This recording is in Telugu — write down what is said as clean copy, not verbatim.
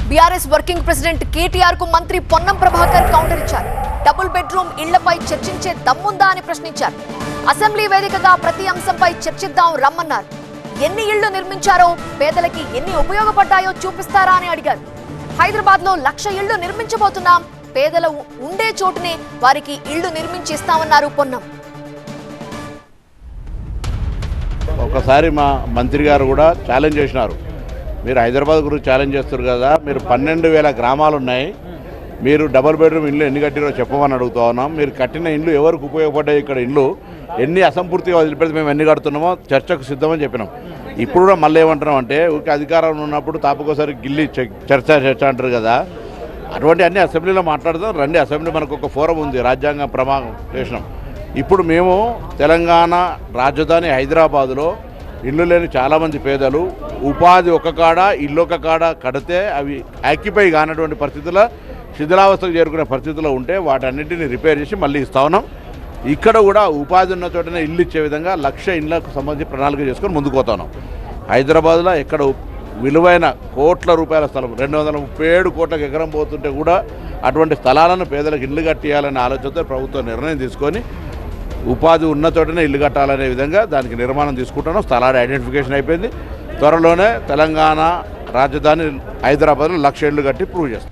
బీఆర్ఎస్ వర్కింగ్ ప్రెసిడెంట్ కేటీఆర్ కు మంత్రి పొన్నం ప్రభాకర్ కౌంటర్ ఇచ్చారు. డబుల్ బెడ్రూమ్ ఇళ్లపై చర్చించే దమ్ముందా అని ప్రశ్నించారు. అసెంబ్లీ వేదికగా ప్రతి అంశంపై చర్చిద్దాం రమ్మన్నారు. ఎన్ని ఇళ్లు నిర్మించారో, పేదలకి ఎన్ని ఉపయోగపడ్డాయో చూపిస్తారా అని అడిగారు. హైదరాబాద్ లో 1,00,000 ఇళ్లు నిర్మించబోతున్నాం, పేదలు ఉండే చోటునే వారికి ఇళ్లు నిర్మించి ఇస్తామన్నారు పొన్నం. ఒకసారి మా మంత్రి గారు కూడా ఛాలెంజ్ చేసినారు, మీరు హైదరాబాద్ గురించి ఛాలెంజ్ చేస్తారు కదా, మీరు 12,000 గ్రామాలు ఉన్నాయి, మీరు డబుల్ బెడ్రూమ్ ఇల్లు ఎన్ని కట్టినో చెప్పమని అడుగుతా ఉన్నాం. మీరు కట్టిన ఇల్లు ఎవరికి ఉపయోగపడ్డాయి, ఇక్కడ ఇల్లు ఎన్ని అసంపూర్తిగా వదిలిపెడితే మేము ఎన్ని కడుతున్నామో చర్చకు సిద్ధమని చెప్పినాం. ఇప్పుడు కూడా మళ్ళీ ఏమంటున్నాం అంటే, ఊరికి అధికారంలో ఉన్నప్పుడు తాపకోసారి గిల్లి చర్చ అంటారు కదా, అటువంటి అన్ని అసెంబ్లీలో మాట్లాడదాం రండి. అసెంబ్లీ మనకు ఒక ఫోరం ఉంది, రాజ్యాంగ ప్రమాణం చేసినాం. ఇప్పుడు మేము తెలంగాణ రాజధాని హైదరాబాదులో ఇల్లు లేని చాలామంది పేదలు ఉపాధి ఒక కాడ ఇల్లు ఒక కాడ కడితే అవి ఆక్యుపై కానటువంటి పరిస్థితుల్లో శిథిలావస్థకు చేరుకునే పరిస్థితుల్లో ఉంటే వాటన్నింటినీ రిపేర్ చేసి మళ్ళీ ఇస్తా ఉన్నాం. ఇక్కడ కూడా ఉపాధి ఉన్న చోటనే ఇల్లు ఇచ్చే విధంగా 1,00,000 ఇళ్లకు సంబంధించి ప్రణాళిక చేసుకొని ముందుకు పోతున్నాం. హైదరాబాద్లో ఎక్కడ విలువైన కోట్ల రూపాయల స్థలం 237 కోట్లకు ఎకరం పోతుంటే కూడా అటువంటి స్థలాలను పేదలకు ఇల్లు కట్టియాలనే ఆలోచనతో ప్రభుత్వం నిర్ణయం తీసుకొని ఉపాధి ఉన్న చోటనే ఇల్లు కట్టాలనే విధంగా దానికి నిర్మాణం తీసుకుంటున్నాం. స్థలాల ఐడెంటిఫికేషన్ అయిపోయింది. త్వరలోనే తెలంగాణ రాజధాని హైదరాబాద్లో 1,00,000 ఇళ్ళు కట్టి ప్రూవ్ చేస్తాం.